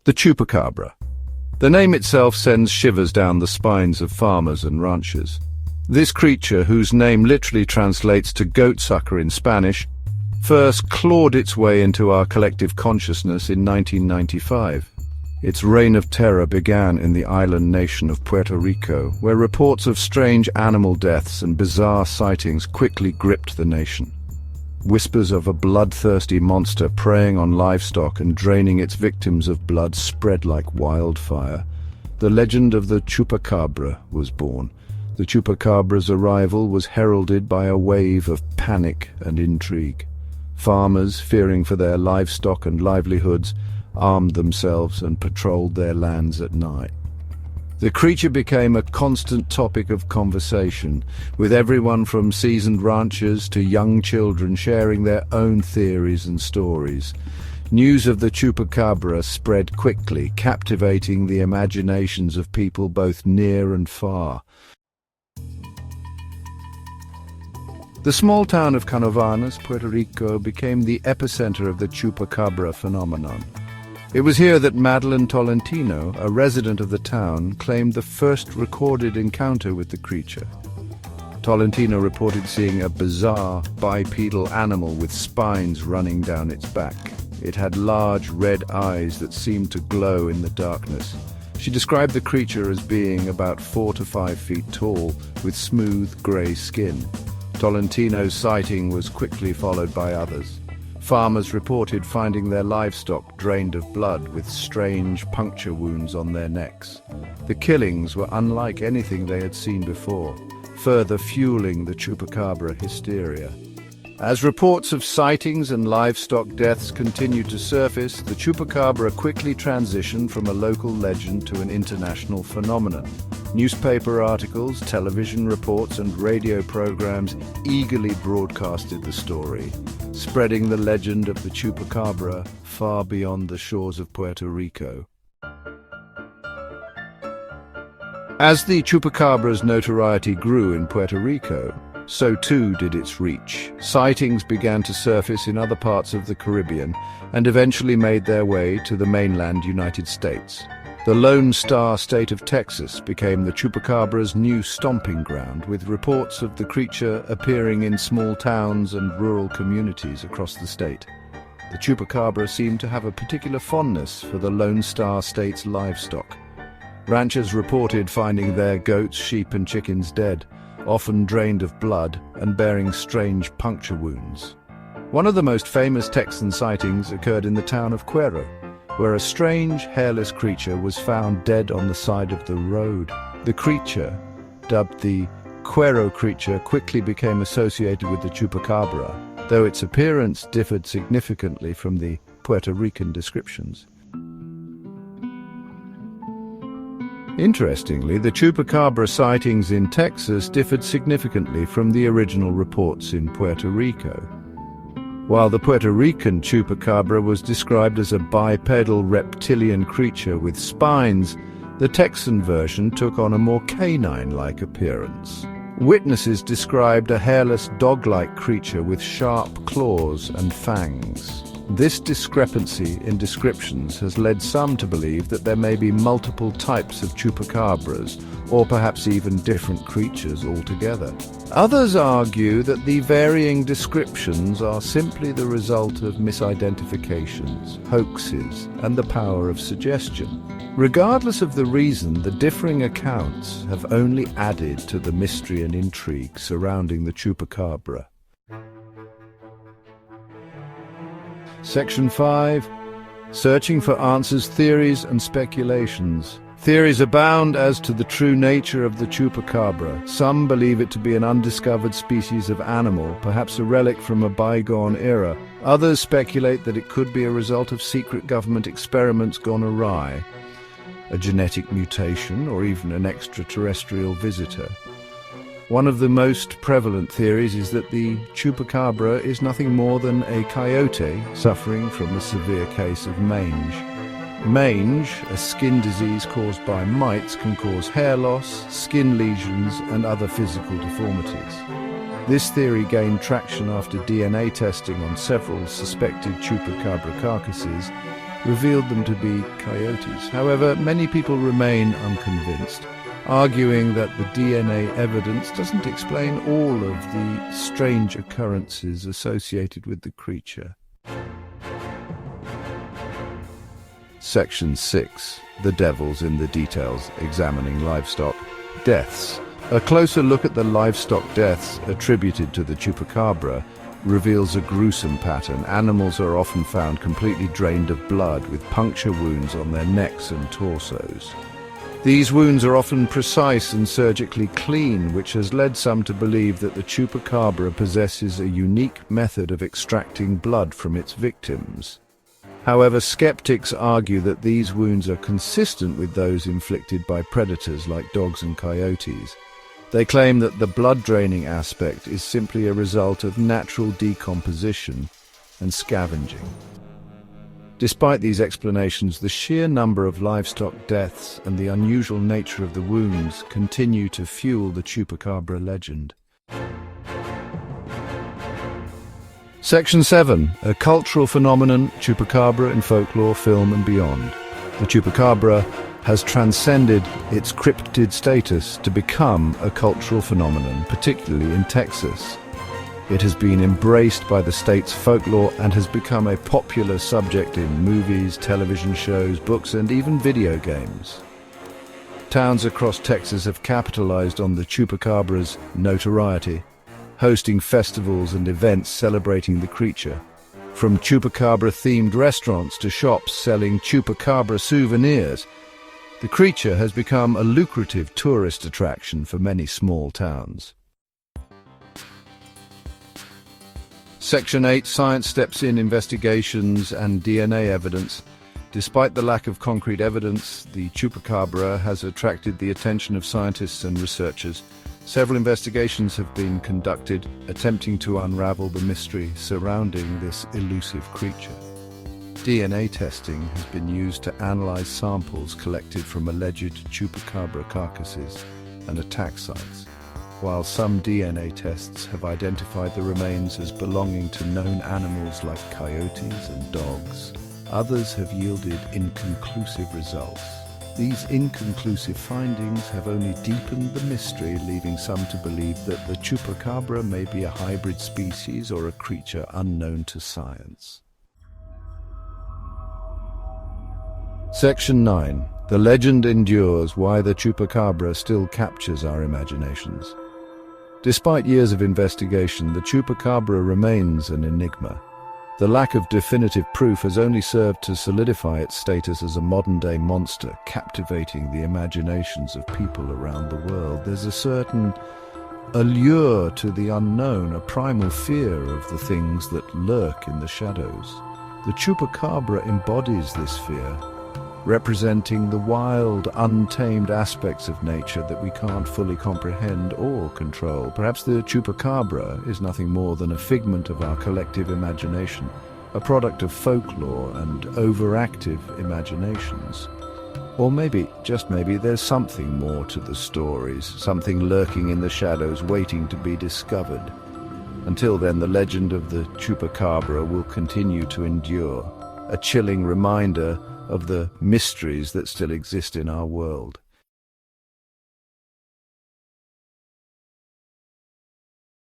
The Chupacabra. The name itself sends shivers down the spines of farmers and ranchers. This creature, whose name literally translates to goatsucker in Spanish, first clawed its way into our collective consciousness in 1995. Its reign of terror began in the island nation of Puerto Rico, where reports of strange animal deaths and bizarre sightings quickly gripped the nation. Whispers of a bloodthirsty monster preying on livestock and draining its victims of blood spread like wildfire. The legend of the Chupacabra was born. The Chupacabra's arrival was heralded by a wave of panic and intrigue. Farmers, fearing for their livestock and livelihoods, armed themselves and patrolled their lands at night. The creature became a constant topic of conversation, with everyone from seasoned ranchers to young children sharing their own theories and stories. News of the Chupacabra spread quickly, captivating the imaginations of people both near and far. The small town of Canovanas, Puerto Rico, became the epicenter of the Chupacabra phenomenon. It was here that Madeline Tolentino, a resident of the town, claimed the first recorded encounter with the creature. Tolentino reported seeing a bizarre, bipedal animal with spines running down its back. It had large red eyes that seemed to glow in the darkness. She described the creature as being about 4 to 5 feet tall, with smooth grey skin. Tolentino's sighting was quickly followed by others. Farmers reported finding their livestock drained of blood with strange puncture wounds on their necks. The killings were unlike anything they had seen before, further fueling the Chupacabra hysteria. As reports of sightings and livestock deaths continued to surface, the Chupacabra quickly transitioned from a local legend to an international phenomenon. Newspaper articles, television reports, and radio programs eagerly broadcasted the story, spreading the legend of the Chupacabra far beyond the shores of Puerto Rico. As the Chupacabra's notoriety grew in Puerto Rico, so too did its reach. Sightings began to surface in other parts of the Caribbean and eventually made their way to the mainland United States. The Lone Star state of Texas became the Chupacabra's new stomping ground, with reports of the creature appearing in small towns and rural communities across the state. The Chupacabra seemed to have a particular fondness for the Lone Star state's livestock. Ranchers reported finding their goats, sheep, and chickens dead, often drained of blood and bearing strange puncture wounds. One of the most famous Texan sightings occurred in the town of Cuero, where a strange, hairless creature was found dead on the side of the road. The creature, dubbed the Cuero creature, quickly became associated with the Chupacabra, though its appearance differed significantly from the Puerto Rican descriptions. Interestingly, the Chupacabra sightings in Texas differed significantly from the original reports in Puerto Rico. While the Puerto Rican Chupacabra was described as a bipedal reptilian creature with spines, the Texan version took on a more canine-like appearance. Witnesses described a hairless dog-like creature with sharp claws and fangs. This discrepancy in descriptions has led some to believe that there may be multiple types of Chupacabras, or perhaps even different creatures altogether. Others argue that the varying descriptions are simply the result of misidentifications, hoaxes, and the power of suggestion. Regardless of the reason, the differing accounts have only added to the mystery and intrigue surrounding the Chupacabra. Section 5. Searching for answers, theories and speculations. Theories abound as to the true nature of the Chupacabra. Some believe it to be an undiscovered species of animal, perhaps a relic from a bygone era. Others speculate that it could be a result of secret government experiments gone awry, a genetic mutation, or even an extraterrestrial visitor. One of the most prevalent theories is that the Chupacabra is nothing more than a coyote suffering from a severe case of mange. Mange, a skin disease caused by mites, can cause hair loss, skin lesions, and other physical deformities. This theory gained traction after DNA testing on several suspected Chupacabra carcasses revealed them to be coyotes. However, many people remain unconvinced, arguing that the DNA evidence doesn't explain all of the strange occurrences associated with the creature. Section 6. The Devils in the Details, examining livestock deaths. A closer look at the livestock deaths attributed to the Chupacabra reveals a gruesome pattern. Animals are often found completely drained of blood, with puncture wounds on their necks and torsos. These wounds are often precise and surgically clean, which has led some to believe that the Chupacabra possesses a unique method of extracting blood from its victims. However, skeptics argue that these wounds are consistent with those inflicted by predators like dogs and coyotes. They claim that the blood-draining aspect is simply a result of natural decomposition and scavenging. Despite these explanations, the sheer number of livestock deaths and the unusual nature of the wounds continue to fuel the Chupacabra legend. Section 7. A cultural phenomenon, Chupacabra in folklore, film and beyond. The Chupacabra has transcended its cryptid status to become a cultural phenomenon, particularly in Texas. It has been embraced by the state's folklore and has become a popular subject in movies, television shows, books, and even video games. Towns across Texas have capitalized on the Chupacabra's notoriety, hosting festivals and events celebrating the creature. From Chupacabra-themed restaurants to shops selling Chupacabra souvenirs, the creature has become a lucrative tourist attraction for many small towns. Section 8. Science steps in, investigations and DNA evidence. Despite the lack of concrete evidence, the Chupacabra has attracted the attention of scientists and researchers. Several investigations have been conducted, attempting to unravel the mystery surrounding this elusive creature. DNA testing has been used to analyze samples collected from alleged Chupacabra carcasses and attack sites. While some DNA tests have identified the remains as belonging to known animals like coyotes and dogs, others have yielded inconclusive results. These inconclusive findings have only deepened the mystery, leaving some to believe that the Chupacabra may be a hybrid species or a creature unknown to science. Section 9. The legend endures, why the Chupacabra still captures our imaginations. Despite years of investigation, the Chupacabra remains an enigma. The lack of definitive proof has only served to solidify its status as a modern-day monster, captivating the imaginations of people around the world. There's a certain allure to the unknown, a primal fear of the things that lurk in the shadows. The Chupacabra embodies this fear, representing the wild, untamed aspects of nature that we can't fully comprehend or control. Perhaps the Chupacabra is nothing more than a figment of our collective imagination, a product of folklore and overactive imaginations. Or maybe, just maybe, there's something more to the stories, something lurking in the shadows waiting to be discovered. Until then, the legend of the Chupacabra will continue to endure, a chilling reminder of the mysteries that still exist in our world.